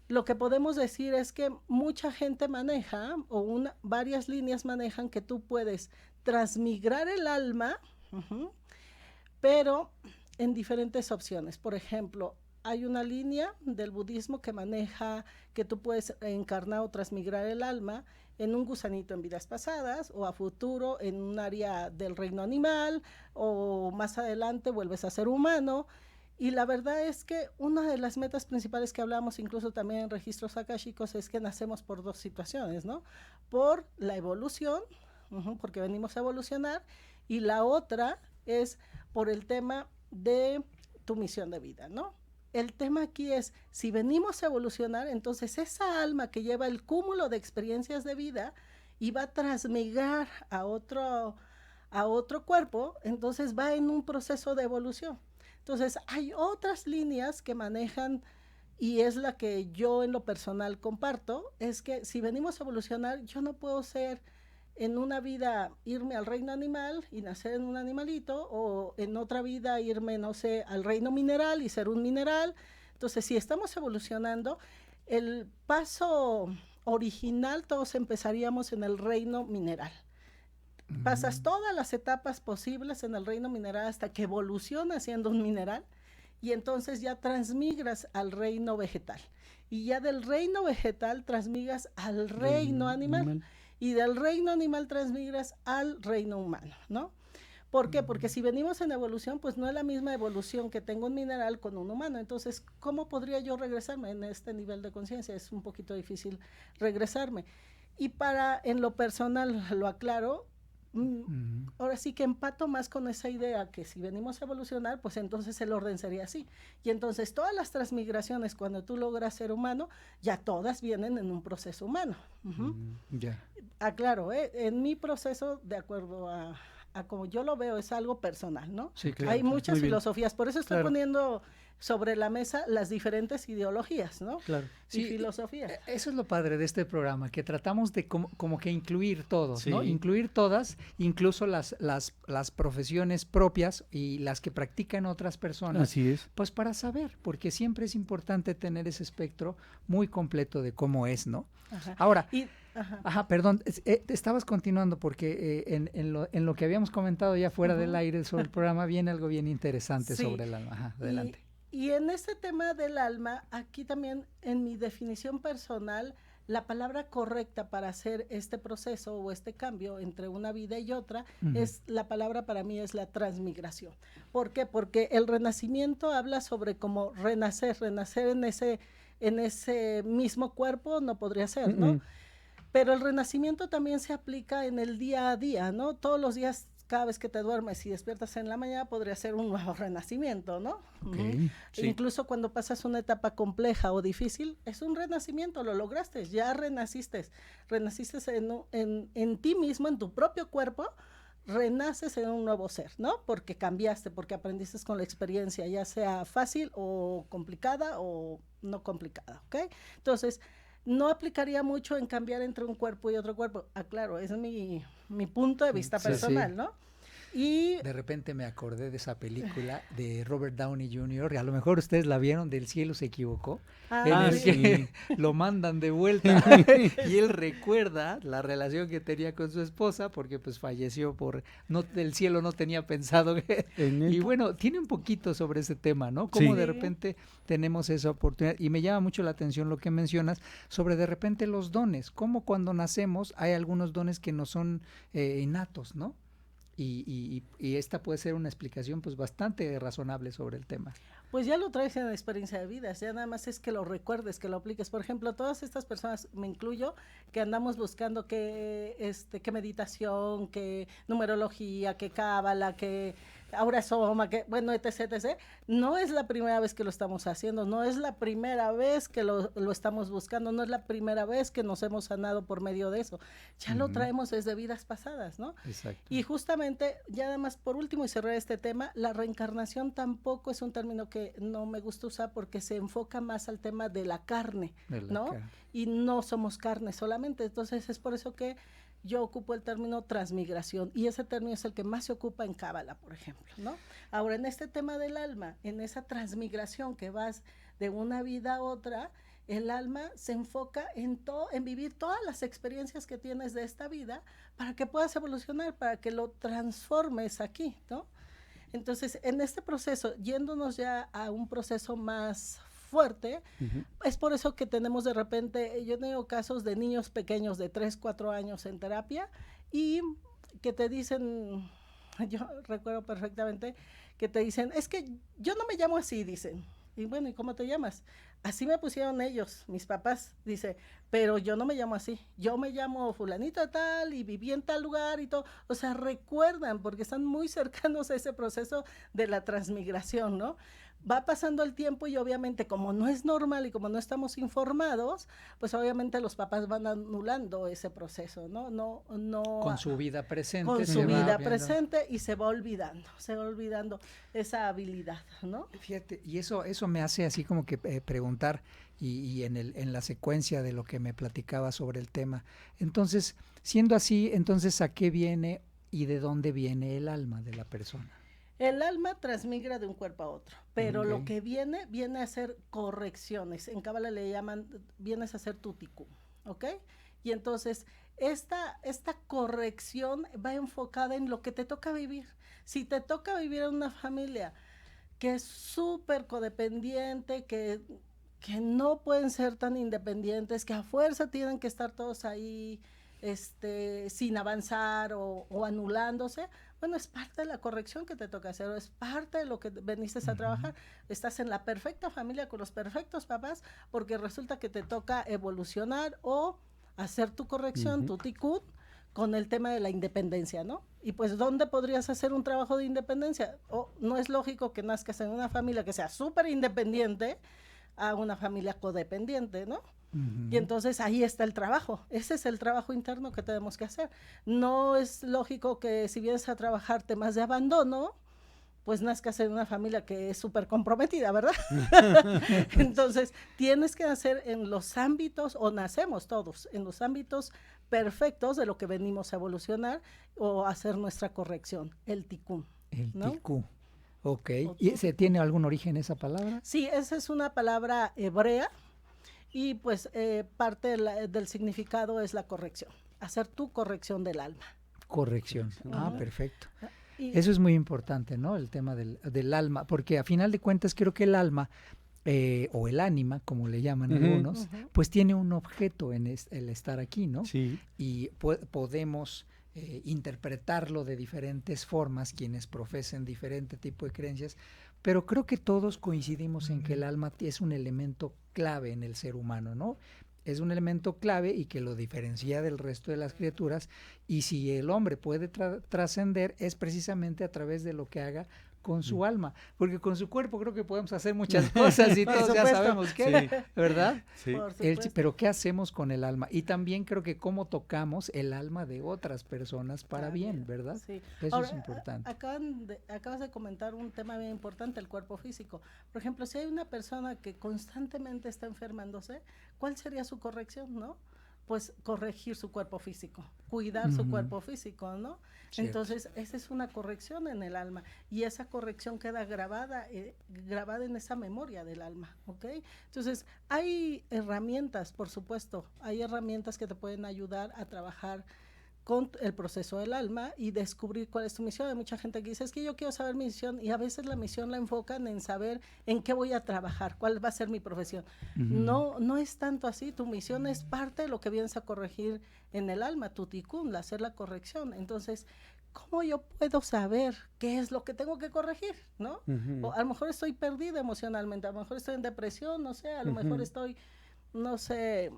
lo que podemos decir es que mucha gente maneja, o varias líneas manejan que tú puedes transmigrar el alma, pero en diferentes opciones. Por ejemplo, hay una línea del budismo que maneja que tú puedes encarnar o transmigrar el alma en un gusanito en vidas pasadas, o a futuro en un área del reino animal, o más adelante vuelves a ser humano. Y la verdad es que una de las metas principales que hablamos incluso también en registros akáshicos es que nacemos por 2 situaciones, ¿no? Por la evolución, porque venimos a evolucionar, y la otra es por el tema de tu misión de vida, ¿no? El tema aquí es, si venimos a evolucionar, entonces esa alma que lleva el cúmulo de experiencias de vida y va a transmigrar a otro cuerpo, entonces va en un proceso de evolución. Entonces hay otras líneas que manejan, y es la que yo en lo personal comparto, es que si venimos a evolucionar, yo no puedo ser en una vida irme al reino animal y nacer en un animalito, o en otra vida irme, no sé, al reino mineral y ser un mineral. Entonces, si estamos evolucionando, el paso original, todos empezaríamos en el reino mineral. Pasas todas las etapas posibles en el reino mineral hasta que evolucionas siendo un mineral, y entonces ya transmigras al reino vegetal. Y ya del reino vegetal transmigras al reino animal. Y del reino animal transmigras al reino humano, ¿no? ¿Por qué? Porque si venimos en evolución, pues no es la misma evolución que tengo un mineral con un humano. Entonces, ¿cómo podría yo regresarme en este nivel de conciencia? Es un poquito difícil regresarme. Y en lo personal, lo aclaro, ahora sí que empato más con esa idea que si venimos a evolucionar, pues entonces el orden sería así. Y entonces todas las transmigraciones, cuando tú logras ser humano, ya todas vienen en un proceso humano. Aclaro, en mi proceso, de acuerdo a como yo lo veo, es algo personal, ¿no? Sí, claro. Hay muchas filosofías, por eso estoy poniendo sobre la mesa las diferentes ideologías, ¿no? Claro. Y filosofías. Eso es lo padre de este programa, que tratamos de como que incluir todos, ¿no? Incluir todas, incluso las profesiones propias y las que practican otras personas. Así es. Pues para saber, porque siempre es importante tener ese espectro muy completo de cómo es, ¿no? Ajá. Ahora, perdón, estabas continuando porque en lo que habíamos comentado ya fuera del aire sobre el programa viene algo bien interesante sobre el alma. Adelante. Y en este tema del alma, aquí también en mi definición personal, la palabra correcta para hacer este proceso o este cambio entre una vida y otra, la palabra para mí es la transmigración. ¿Por qué? Porque el renacimiento habla sobre cómo renacer en ese mismo cuerpo no podría ser, ¿no? Pero el renacimiento también se aplica en el día a día, ¿no? Todos los días, cada vez que te duermes y despiertas en la mañana, podría ser un nuevo renacimiento, ¿no? Sí. Incluso cuando pasas una etapa compleja o difícil, es un renacimiento, lo lograste, ya renaciste en ti mismo, en tu propio cuerpo, renaces en un nuevo ser, ¿no? Porque cambiaste, porque aprendiste con la experiencia, ya sea fácil o complicada o no complicada, ¿ok? Entonces, no aplicaría mucho en cambiar entre un cuerpo y otro cuerpo. Claro, es mi punto de vista personal, ¿no? Y de repente me acordé de esa película de Robert Downey Jr., a lo mejor ustedes la vieron, del cielo se equivocó, en el que lo mandan de vuelta y él recuerda la relación que tenía con su esposa porque pues falleció el cielo no tenía pensado y bueno, tiene un poquito sobre ese tema, ¿no? Como de repente tenemos esa oportunidad y me llama mucho la atención lo que mencionas sobre de repente los dones, como cuando nacemos hay algunos dones que no son innatos, ¿no? Y esta puede ser una explicación pues bastante razonable sobre el tema. Pues ya lo traes en la experiencia de vida, ya nada más es que lo recuerdes, que lo apliques. Por ejemplo, todas estas personas, me incluyo, que andamos buscando que meditación, que numerología, que cábala, que ahora soma, que bueno, etc. No es la primera vez que lo estamos haciendo, no es la primera vez que lo estamos buscando, no es la primera vez que nos hemos sanado por medio de eso. Ya lo traemos desde vidas pasadas, ¿no? Exacto. Y justamente, ya nada más por último y cerrar este tema, la reencarnación tampoco es un término que no me gusta usar porque se enfoca más al tema de la carne, ¿no? Y no somos carne solamente, entonces es por eso que yo ocupo el término transmigración y ese término es el que más se ocupa en Cábala, por ejemplo, ¿no? Ahora, en este tema del alma, en esa transmigración que vas de una vida a otra, el alma se enfoca en vivir todas las experiencias que tienes de esta vida para que puedas evolucionar, para que lo transformes aquí, ¿no? Entonces, en este proceso, yéndonos ya a un proceso más fuerte, es por eso que tenemos de repente, yo tengo casos de niños pequeños de 3, 4 años en terapia y que te dicen, yo recuerdo perfectamente, que te dicen, es que yo no me llamo así, dicen. Y bueno, ¿y cómo te llamas? Así me pusieron ellos, mis papás, dice, pero yo no me llamo así, yo me llamo fulanito tal y viví en tal lugar y todo, o sea, recuerdan porque están muy cercanos a ese proceso de la transmigración, ¿no? va pasando el tiempo y obviamente como no es normal y como no estamos informados, pues obviamente los papás van anulando ese proceso, ¿no? Con su vida presente. Con se su va vida viendo. presente y se va olvidando esa habilidad, ¿no? Fíjate, y eso me hace así como que preguntar, y en la secuencia de lo que me platicaba sobre el tema. Entonces, siendo así, entonces, ¿a qué viene y de dónde viene el alma de la persona? El alma transmigra de un cuerpo a otro, pero Ok. lo que viene a hacer correcciones. En Cábala le llaman, vienes a hacer tu tikkun, ¿ok? Y entonces, esta corrección va enfocada en lo que te toca vivir. Si te toca vivir en una familia que es súper codependiente, que no pueden ser tan independientes, que a fuerza tienen que estar todos ahí, sin avanzar o anulándose, bueno, es parte de la corrección que te toca hacer, o es parte de lo que veniste a trabajar. Estás en la perfecta familia con los perfectos papás, porque resulta que te toca evolucionar o hacer tu corrección, tu tikkun, con el tema de la independencia, ¿no? Y pues, ¿dónde podrías hacer un trabajo de independencia? No es lógico que nazcas en una familia que sea súper independiente a una familia codependiente, ¿no? Y entonces ahí está el trabajo, ese es el trabajo interno que tenemos que hacer. No es lógico que si vienes a trabajar temas de abandono, pues nazcas en una familia que es súper comprometida, ¿verdad? Entonces tienes que nacer en los ámbitos, o nacemos todos, en los ámbitos perfectos de lo que venimos a evolucionar o hacer nuestra corrección, el tikkun. El ¿no? tikkun. Ok. O ¿Y tu- tiene algún origen esa palabra? Sí, esa es una palabra hebrea y pues parte del significado es la corrección, hacer tu corrección del alma. Corrección. Ah, Ujú. perfecto. Y, Eso es muy importante, ¿no? El tema del alma, porque a final de cuentas creo que el alma, o el ánima, como le llaman Ujú. algunos, Ujú. pues tiene un objeto en el estar aquí, ¿no? Sí. Y podemos interpretarlo de diferentes formas, quienes profesen diferente tipo de creencias, pero creo que todos coincidimos en que el alma es un elemento clave en el ser humano, ¿no? Es un elemento clave y que lo diferencia del resto de las criaturas, y si el hombre puede trascender es precisamente a través de lo que haga con su alma, porque con su cuerpo creo que podemos hacer muchas cosas y Por todos ya supuesto. sabemos qué, Sí. ¿verdad? Sí. por El supuesto. pero ¿qué hacemos con el alma? Y también creo que cómo tocamos el alma de otras personas para bien, ¿verdad? Sí. Eso Ahora, es importante. Acabas de comentar un tema bien importante, el cuerpo físico. Por ejemplo, si hay una persona que constantemente está enfermándose, ¿cuál sería su corrección, no? Pues corregir su cuerpo físico, cuidar su Ujú. cuerpo físico, ¿no? Cierto. Entonces, esa es una corrección en el alma y esa corrección queda grabada en esa memoria del alma, ¿ok? Entonces, hay herramientas, por supuesto, hay herramientas que te pueden ayudar a trabajar con el proceso del alma y descubrir cuál es tu misión. Hay mucha gente que dice, es que yo quiero saber mi misión, y a veces la misión la enfocan en saber en qué voy a trabajar, cuál va a ser mi profesión. No es tanto así, tu misión es parte de lo que vienes a corregir en el alma, tu tikkun, hacer la corrección. Entonces, ¿cómo yo puedo saber qué es lo que tengo que corregir, no? Ujú. O a lo mejor estoy perdida emocionalmente, a lo mejor estoy en depresión, no sé, a lo mejor Ujú. estoy, no sé,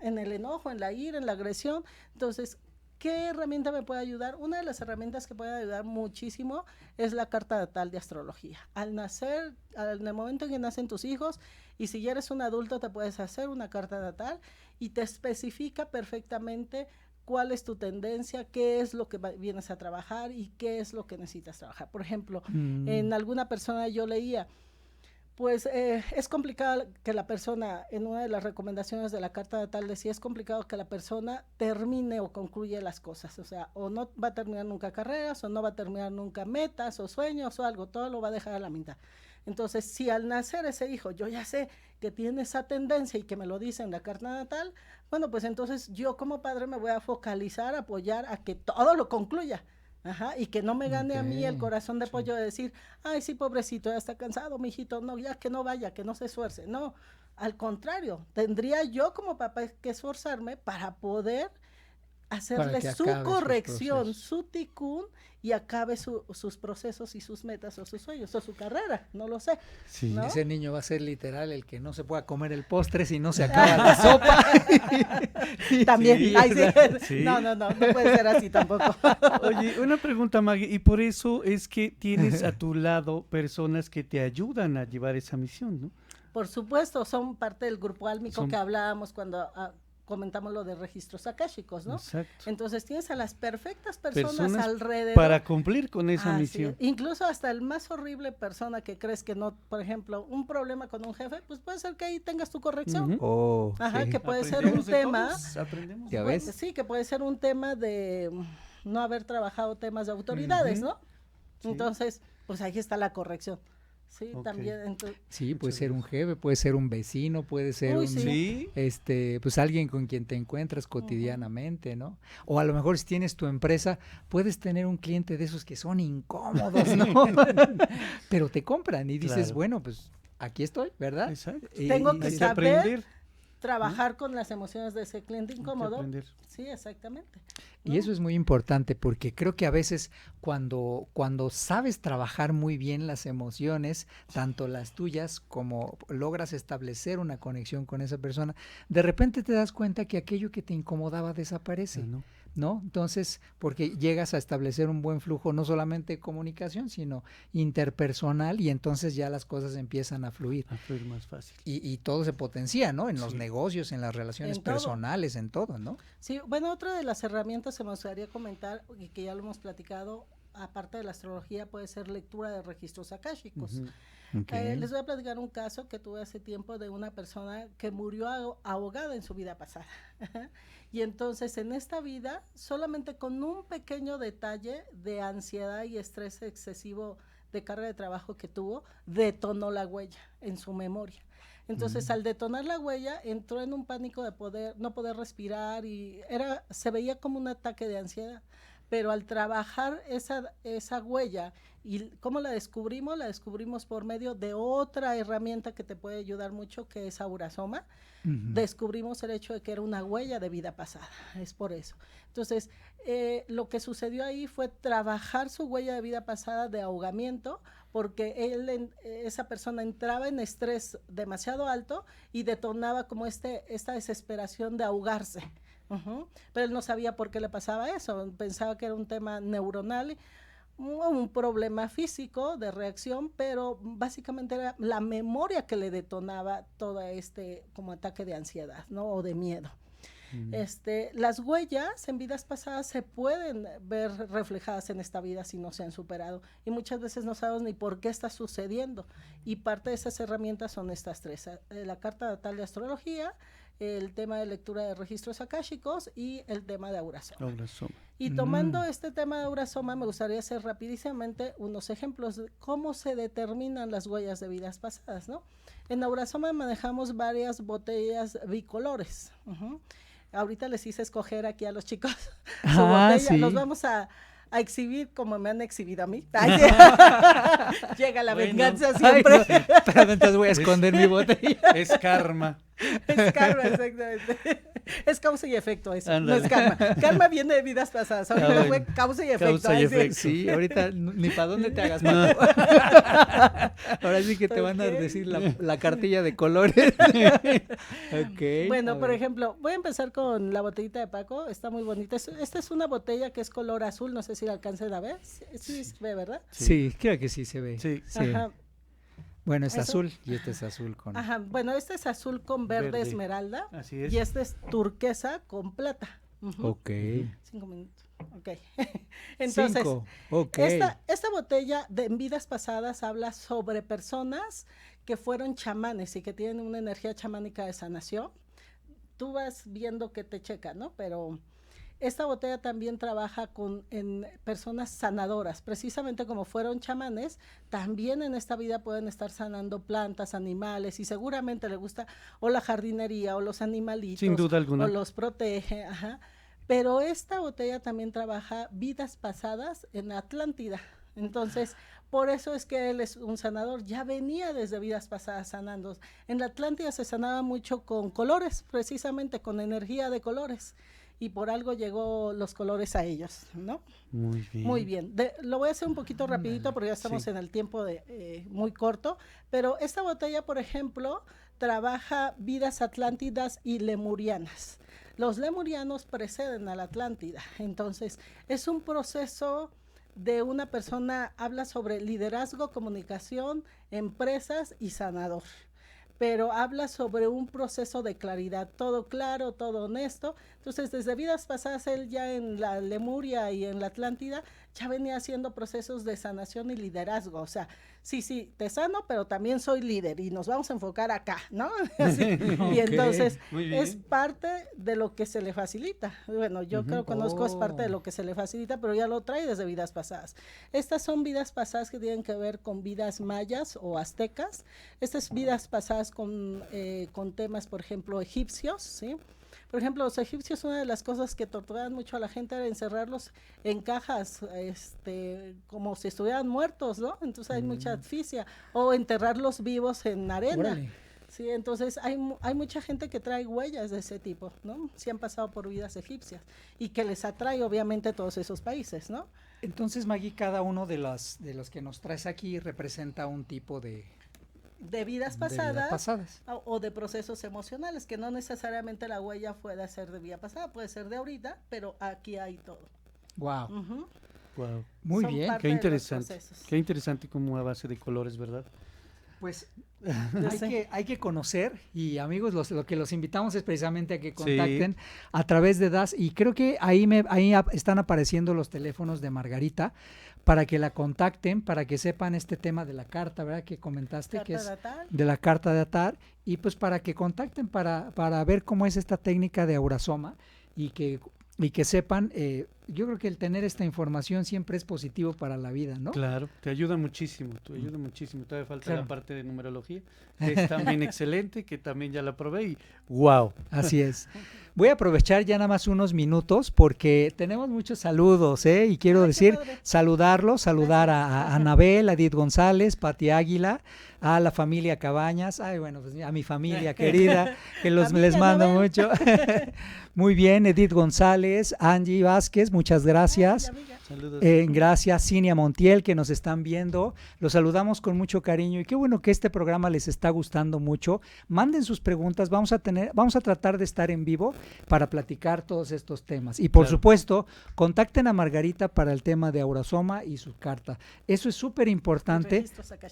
en el enojo, en la ira, en la agresión. Entonces, ¿qué herramienta me puede ayudar? Una de las herramientas que puede ayudar muchísimo es la carta natal de astrología. Al nacer, en el momento en que nacen tus hijos, y si ya eres un adulto, te puedes hacer una carta natal y te especifica perfectamente cuál es tu tendencia, qué es lo que vienes a trabajar y qué es lo que necesitas trabajar. Por ejemplo, en alguna persona yo leía, pues es complicado que la persona, en una de las recomendaciones de la carta natal decía, es complicado que la persona termine o concluya las cosas, o sea, o no va a terminar nunca carreras, o no va a terminar nunca metas o sueños o algo, todo lo va a dejar a la mitad. Entonces, si al nacer ese hijo yo ya sé que tiene esa tendencia y que me lo dice en la carta natal, bueno, pues entonces yo como padre me voy a focalizar, apoyar a que todo lo concluya. Ajá, y que no me gane a mí el Ok, corazón de pollo de decir, ay, sí, pobrecito, ya está cansado, mijito, no, ya que no vaya, que no se esfuerce. No, al contrario, tendría yo como papá que esforzarme para poder hacerle que su acabe sus corrección, procesos. su tikkun, y acabe sus procesos y sus metas o sus sueños o su carrera, no lo sé. Sí. ¿no? Ese niño va a ser literal el que no se pueda comer el postre si no se acaba la sopa. También, Sí, ay, sí. sí. No puede ser así tampoco. Oye, una pregunta, Maggie, y por eso es que tienes a tu lado personas que te ayudan a llevar esa misión, ¿no? Por supuesto, son parte del grupo álmico Son- que hablábamos cuando comentamos lo de registros akáshicos, ¿no? Exacto. Entonces tienes a las perfectas personas Personas alrededor. para cumplir con esa Así misión. es. Incluso hasta el más horrible persona que crees que no, por ejemplo, un problema con un jefe, pues puede ser que ahí tengas tu corrección. Ujú. Oh, Ajá, sí. que puede ser un Aprendemos de tema. todos, aprendemos. Ya Pues, ves. sí, que puede ser un tema de no haber trabajado temas de autoridades, Ujú. ¿no? Sí. Entonces, pues ahí está la corrección. Sí, Ok. también. Sí, puede Muchas ser un jefe, puede ser un vecino, puede ser Uy, un, sí. pues alguien con quien te encuentras cotidianamente, ¿no? O a lo mejor si tienes tu empresa, puedes tener un cliente de esos que son incómodos, ¿no? Pero te compran y dices, Claro. bueno, pues aquí estoy, ¿verdad? Exacto. Tengo Y- que Hay que saber aprender. trabajar con las emociones de ese cliente hay que incómodo. aprender. Sí, exactamente. Y ¿no? eso es muy importante porque creo que a veces cuando sabes trabajar muy bien las emociones, tanto las tuyas como logras establecer una conexión con esa persona, de repente te das cuenta que aquello que te incomodaba desaparece, Ah, ¿no? ¿no? Entonces, porque llegas a establecer un buen flujo no solamente de comunicación, sino interpersonal y entonces ya las cosas empiezan a fluir. A fluir más fácil. Y todo se potencia, ¿no? En los Sí. negocios, en las relaciones En todo. personales, en todo, ¿no? Sí, bueno, otra de las herramientas que me gustaría comentar y que ya lo hemos platicado, aparte de la astrología, puede ser lectura de registros akáshicos. Ujú. Les voy a platicar un caso que tuve hace tiempo de una persona que murió ahogada en su vida pasada. Y entonces en esta vida, solamente con un pequeño detalle de ansiedad y estrés excesivo de carga de trabajo que tuvo, detonó la huella en su memoria. Entonces, al detonar la huella, entró en un pánico de no poder respirar y se veía como un ataque de ansiedad. Pero al trabajar esa huella, ¿y cómo la descubrimos? La descubrimos por medio de otra herramienta que te puede ayudar mucho, que es Aurasoma. Descubrimos el hecho de que era una huella de vida pasada, es por eso. Entonces, lo que sucedió ahí fue trabajar su huella de vida pasada de ahogamiento, porque esa persona entraba en estrés demasiado alto y detonaba como esta desesperación de ahogarse. Pero él no sabía por qué le pasaba eso, pensaba que era un tema neuronal, un problema físico de reacción, pero básicamente era la memoria que le detonaba todo como ataque de ansiedad, ¿no? O de miedo. Las huellas en vidas pasadas se pueden ver reflejadas en esta vida si no se han superado, y muchas veces no sabemos ni por qué está sucediendo, y parte de esas herramientas son estas tres: la carta natal de astrología, el tema de lectura de registros akáshicos y el tema de Aurasoma. Aurasoma. Y tomando este tema de Aurasoma, me gustaría hacer rapidísimamente unos ejemplos de cómo se determinan las huellas de vidas pasadas, ¿no? En Aurasoma manejamos varias botellas bicolores. Ahorita les hice escoger aquí a los chicos su botella. Sí. Los vamos a exhibir como me han exhibido a mí. Ay, llega la Bueno. venganza Ay, siempre. no, pero entonces voy a esconder mi botella. Es karma. Es karma, exactamente. Es causa y efecto eso, Ándale. no es karma. Karma viene de vidas pasadas, ahorita bueno. fue causa y efecto. Causa y ay, sí. efecto. Sí, ahorita ni para dónde te hagas. No. Ahora sí que te van a Ok. decir la cartilla de colores. Okay, Bueno, a por ver. ejemplo, voy a empezar con la botellita de Paco, está muy bonita. Esta es una botella que es color azul, no sé si la alcancen a ver. Sí, se ve, ¿verdad? Sí, creo que sí se ve. Sí. Ajá. Bueno, es Eso. azul y este es azul con... Ajá, bueno, este es azul con verde, Verde. esmeralda Así es. y este es turquesa con plata. Ujú. Ok. 5 minutos. Ok. Entonces, 5. Ok. esta botella en vidas pasadas habla sobre personas que fueron chamanes y que tienen una energía chamánica de sanación. Tú vas viendo que te checa, ¿no? Pero esta botella también trabaja en personas sanadoras, precisamente como fueron chamanes, también en esta vida pueden estar sanando plantas, animales, y seguramente le gusta o la jardinería o los animalitos. Sin duda alguna. O los protege, ajá. Pero esta botella también trabaja vidas pasadas en Atlántida. Entonces, por eso es que él es un sanador, ya venía desde vidas pasadas sanando. En la Atlántida se sanaba mucho con colores, precisamente con energía de colores. y por algo llegó los colores a ellos, ¿no? Muy bien. Muy bien. Lo voy a hacer un poquito rapidito porque ya estamos en el tiempo muy corto, pero esta botella, por ejemplo, trabaja vidas atlántidas y lemurianas. Los lemurianos preceden a la Atlántida, entonces es un proceso de una persona, habla sobre liderazgo, comunicación, empresas y sanador, pero habla sobre un proceso de claridad, todo claro, todo honesto. Entonces, desde vidas pasadas, él ya en la Lemuria y en la Atlántida, ya venía haciendo procesos de sanación y liderazgo. O sea, sí, te sano, pero también soy líder y nos vamos a enfocar acá, ¿no? Así. Y entonces, es parte de lo que se le facilita. Bueno, yo creo que conozco, es parte de lo que se le facilita, pero ya lo trae desde vidas pasadas. Estas son vidas pasadas que tienen que ver con vidas mayas o aztecas. Estas vidas pasadas con temas, por ejemplo, egipcios, ¿sí? Por ejemplo, los egipcios, una de las cosas que torturaban mucho a la gente era encerrarlos en cajas, como si estuvieran muertos, ¿no? Entonces hay mucha asfixia, o enterrarlos vivos en arena. Órale. Sí, entonces hay mucha gente que trae huellas de ese tipo, ¿no? Sí han pasado por vidas egipcias y que les atrae obviamente todos esos países, ¿no? Entonces, Maggie, cada uno de los que nos traes aquí representa un tipo de vidas pasadas, o de procesos emocionales, que no necesariamente la huella puede ser de vida pasada, puede ser de ahorita, pero aquí hay todo. Wow. Wow. Muy bien. Qué interesante como a base de colores, ¿verdad? Pues hay que conocer, y amigos, lo que los invitamos es precisamente a que contacten a través de DAS, y creo que ahí están apareciendo los teléfonos de Margarita para que la contacten, para que sepan este tema de la carta, ¿verdad? Que comentaste, que es de la carta de atar, y pues para que contacten para ver cómo es esta técnica de Aurasoma y que sepan, yo creo que el tener esta información siempre es positivo para la vida, ¿no? Claro, te ayuda muchísimo, todavía falta la parte de numerología, que es también excelente, que también ya la probé y wow. Así es. Voy a aprovechar ya nada más unos minutos porque tenemos muchos saludos, y quiero saludar a Anabel, a Edith González, Pati Águila, a la familia Cabañas, pues a mi familia querida, que les mando mucho. Muy bien, Edith González, Angie Vázquez, muchas gracias. Saludos. Gracias, Cinia Montiel, que nos están viendo. Los saludamos con mucho cariño y qué bueno que este programa les está gustando mucho. Manden sus preguntas, vamos a tratar de estar en vivo para platicar todos estos temas. Y por supuesto, contacten a Margarita para el tema de Aurasoma y su carta. Eso es súper importante.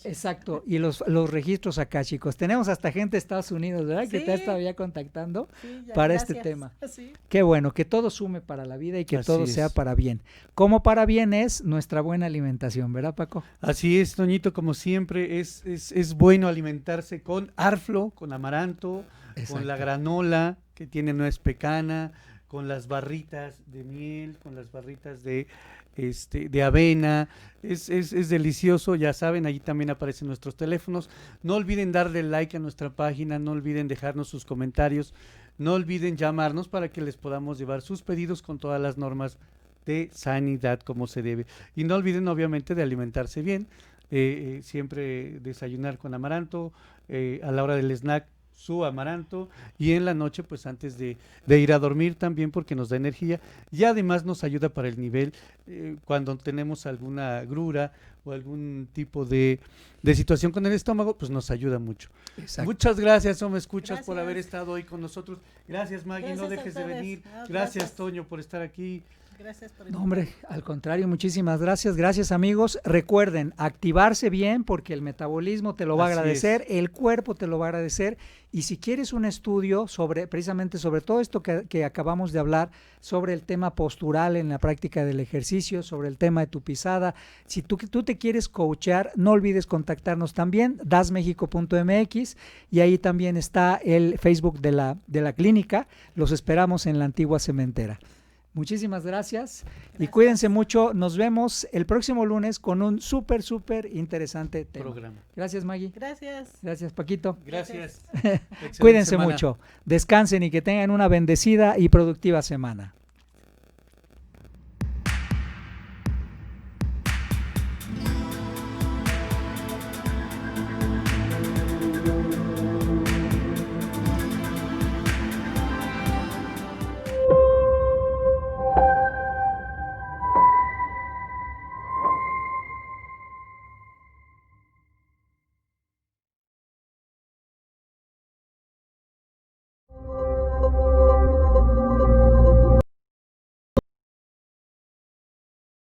Exacto, y los registros akáshicos. Tenemos hasta gente de Estados Unidos, ¿verdad? Que te está ya contactando para este tema. Sí. Qué bueno, que todo sume para la vida y que todo sea para bien. Como para bien es nuestra buena alimentación, ¿verdad, Paco? Así es, Toñito, como siempre, es bueno alimentarse con arflo, con amaranto, con la granola que tiene nuez pecana, con las barritas de miel, con las barritas de avena. Es delicioso, ya saben, allí también aparecen nuestros teléfonos. No olviden darle like a nuestra página, no olviden dejarnos sus comentarios, no olviden llamarnos para que les podamos llevar sus pedidos con todas las normas de sanidad como se debe. Y no olviden obviamente de alimentarse bien, siempre desayunar con amaranto, a la hora del snack su amaranto, y en la noche pues antes de ir a dormir también, porque nos da energía y además nos ayuda para el nivel cuando tenemos alguna grura o algún tipo de situación con el estómago, pues nos ayuda mucho. Exacto. Muchas gracias, Me Escuchas, por haber estado hoy con nosotros. Gracias, Maggie, no dejes de venir. Gracias, Toño, por estar aquí. Gracias por no, hombre, al contrario, muchísimas gracias. Gracias, amigos. Recuerden, activarse bien porque el metabolismo te lo va a agradecer, el cuerpo te lo va a agradecer. Y si quieres un estudio precisamente sobre todo esto que acabamos de hablar, sobre el tema postural en la práctica del ejercicio, sobre el tema de tu pisada, si tú te quieres coachear, no olvides contactarnos también, dasmexico.mx, y ahí también está el Facebook de la clínica. Los esperamos en la antigua cementera. Muchísimas gracias y cuídense mucho. Nos vemos el próximo lunes con un súper interesante programa. Gracias, Maggie. Gracias, Paquito. Gracias. Cuídense mucho. Descansen y que tengan una bendecida y productiva semana.